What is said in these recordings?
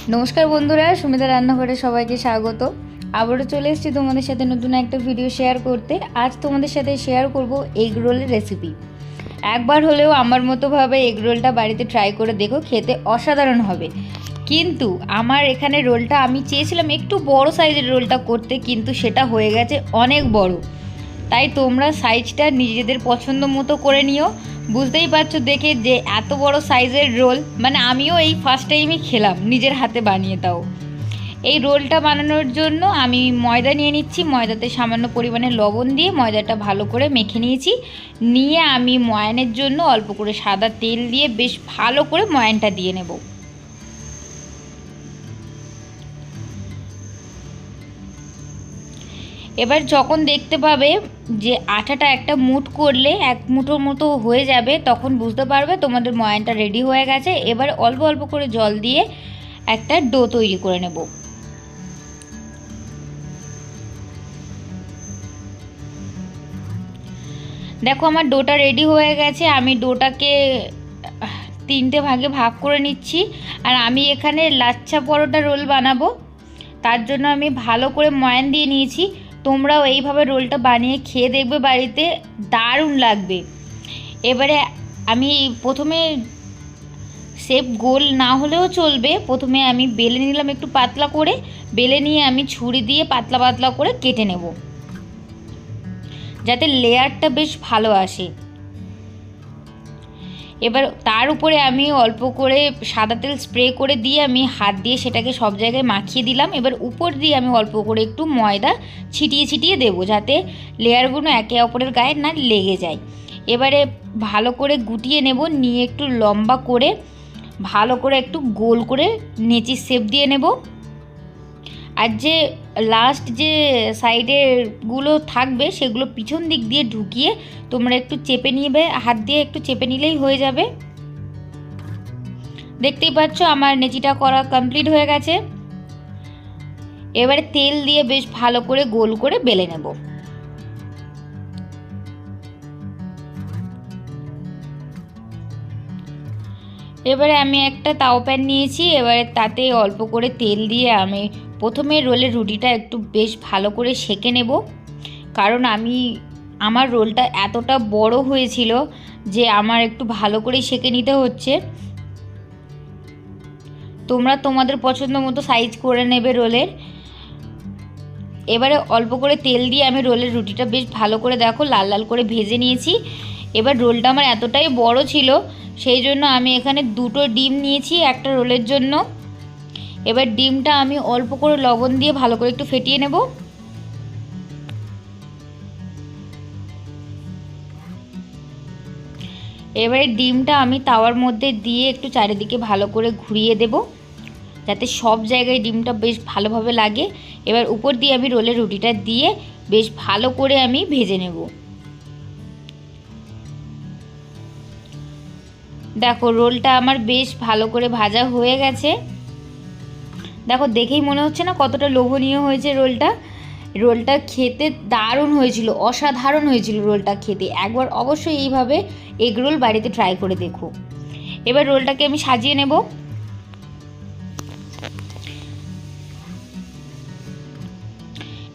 नमस्कार बंधुरा सुमिता रान्नाघरे सबाइके स्वागत। आबारो चले एसेछि तोमादेर साथे नतुन एकटा भिडियो शेयर करते। आज तोमादेर साथे शेयर करब एग रोलेर रेसिपि। एकबार हलेओ आमार मतो भावे एग रोलटा बाड़ीते ट्राई करे देखो, खेते असाधारण हबे। किन्तु आमार एखाने रोलटा आमी चेयेछिलाम एकटु बड़ो साइजेर रोलटा करते, किन्तु सेटा हये गेছে अनेक बड़ो। ताई तोमरा साइजटा निजेदेर पछंद मतो करे निओ। बुझतेई पारछो देखे जे एत बड़ो साइजेर रोल, माने आमिओ এই ফার্স্ট টাইমই খেলাম নিজের হাতে বানিয়ে। তাও এই রোলটা বানানোর জন্য আমি ময়দা নিয়ে নিচ্ছি। ময়দাতে সামান্য পরিমাণে লবণ দিয়ে ময়দাটা ভালো করে মেখে নিয়েছি। নিয়ে আমি ময়ানের জন্য অল্প করে সাদা তেল দিয়ে বেশ ভালো করে ময়ানটা দিয়ে নেব। এবার যখন দেখতে পাবে যে আটাটা একটা মুঠ করলে এক মুঠোর মতো হয়ে যাবে, তখন বুঝতে পারবে তোমাদের ময়ানটা রেডি হয়ে গেছে। এবার অল্প অল্প করে জল দিয়ে একটা ডো তৈরি করে নেব। দেখো আমার ডোটা রেডি হয়ে গেছে। আমি ডোটাকে তিনটে ভাগে ভাগ করে নিচ্ছি। আর আমি এখানে লাচ্ছা পরোটা রোল বানাবো, তার জন্য আমি ভালো করে ময়ান দিয়ে নিয়েছি। তোমরাও এইভাবে রোলটা বানিয়ে খেয়ে দেখবে, বাড়িতে দারুণ লাগবে। এবারে আমি প্রথমে শেপ গোল না হলেও চলবে, প্রথমে আমি বেলে নিলাম একটু পাতলা করে। বেলে নিয়ে আমি ছুরি দিয়ে পাতলা পাতলা করে কেটে নেব, যাতে লেয়ারটা বেশ ভালো আসে। এবার তার উপরে আমি অল্প করে সাদা তেল স্প্রে করে দিয়ে আমি হাত দিয়ে সেটাকে সব জায়গায় মাখিয়ে দিলাম। এবার উপর দিয়ে আমি অল্প করে একটু ময়দা ছিটিয়ে ছিটিয়ে দেবো, যাতে লেয়ারগুলো একে অপরের গায়ে না লেগে যায়। এবারে ভালো করে গুটিয়ে নেব, নিয়ে একটু লম্বা করে ভালো করে একটু গোল করে নেচির শেপ দিয়ে নেব। আর যে লাস্ট যে সাইডেরগুলো থাকবে সেগুলো পিছন দিক দিয়ে ঢুকিয়ে তোমরা একটু চেপে নিবে, হাত দিয়ে একটু চেপে নিলেই হয়ে যাবে। দেখতেই পাচ্ছ আমার নেচিটা করা কমপ্লিট হয়ে গেছে। এবারে তেল দিয়ে বেশ ভালো করে গোল করে বেলে নেব। এবারে আমি একটা তাও প্যান নিয়েছি। এবারে তাতে অল্প করে তেল দিয়ে আমি প্রথমে রোলের রুটিটা একটু বেশ ভালো করে সেঁকে নেব। কারণ আমার রোলটা এতটা বড় হয়েছিল যে আমার একটু ভালো করে সেঁকে নিতে হচ্ছে। তোমরা তোমাদের পছন্দ মতো সাইজ করে নেবে রোলের। এবারে অল্প করে তেল দিয়ে আমি রোলের রুটিটা বেশ ভালো করে দেখো লাল লাল করে ভেজে নিয়েছি। এবার রোলটা আমার এতটাই বড় ছিল, সেই জন্য আমি এখানে দুটো ডিম নিয়েছি একটা রোলের জন্য। এবার ডিমটা আমি অল্প করে লবণ দিয়ে ভালো করে একটু ফেটিয়ে নেব। এবারে ডিমটা আমি তাওয়ার মধ্যে দিয়ে একটু চারিদিকে ভালো করে ঘুরিয়ে দেব, যাতে সব জায়গায় ডিমটা বেশ ভালোভাবে লাগে। এবার উপর দিয়ে আমি রোলের রুটিটা দিয়ে বেশ ভালো করে আমি ভেজে নেব। দেখো রোলটা আমার বেশ ভালো করে ভাজা হয়ে গেছে। দেখো দেখেই মনে হচ্ছে না কতটা লোভনীয় হয়েছে রোলটা। রোলটা খেতে দারুণ হয়েছিল, অসাধারণ হয়েছিল রোলটা খেতে। একবার অবশ্যই এইভাবে এগ রোল বাড়িতে ট্রাই করে দেখো। এবার রোলটাকে আমি সাজিয়ে নেব।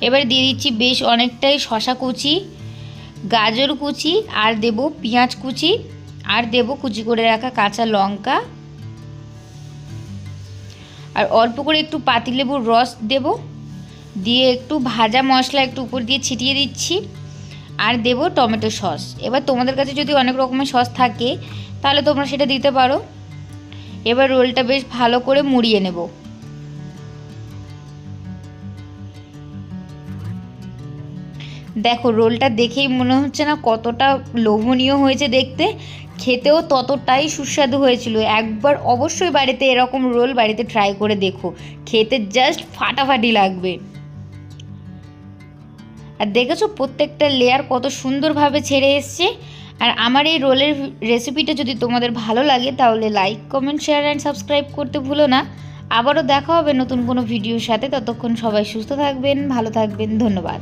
এবার দিয়ে দিচ্ছি বেশ অনেকটাই শসা কুচি, গাজর কুচি, আর দেব পেঁয়াজ কুচি, আর দেব কুচি করে রাখা কাঁচা লঙ্কা, আর অল্প করে একটু পাতিলেবুর রস দেব। দিয়ে একটু ভাজা মশলা একটু উপর দিয়ে ছিটিয়ে দিচ্ছি, আর দেব টমেটো সস। এবার তোমাদের কাছে যদি অনেক রকমের সস থাকে তাহলে তোমরা সেটা দিতে পারো। এবার রোলটা বেশ ভালো করে মুড়িয়ে নেব। দেখো রোলটা দেখেই মনে হচ্ছে না কতটা লোভনীয় হয়েছে দেখতে, খেতেও ততটাই সুস্বাদু হয়েছিল। একবার অবশ্যই বাড়িতে এরকম রোল বাড়িতে ট্রাই করে দেখো, খেতে জাস্ট ফাটাফাটি লাগবে। আর দেখেছো প্রত্যেকটা লেয়ার কত সুন্দরভাবে ছেড়ে এসছে। আর আমার এই রোলের রেসিপিটা যদি তোমাদের ভালো লাগে তাহলে like, comment, share and subscribe করতে ভুলো না। আবারও দেখা হবে নতুন কোনো ভিডিওর সাথে। ততক্ষণ সবাই সুস্থ থাকবেন, ভালো থাকবেন। ধন্যবাদ।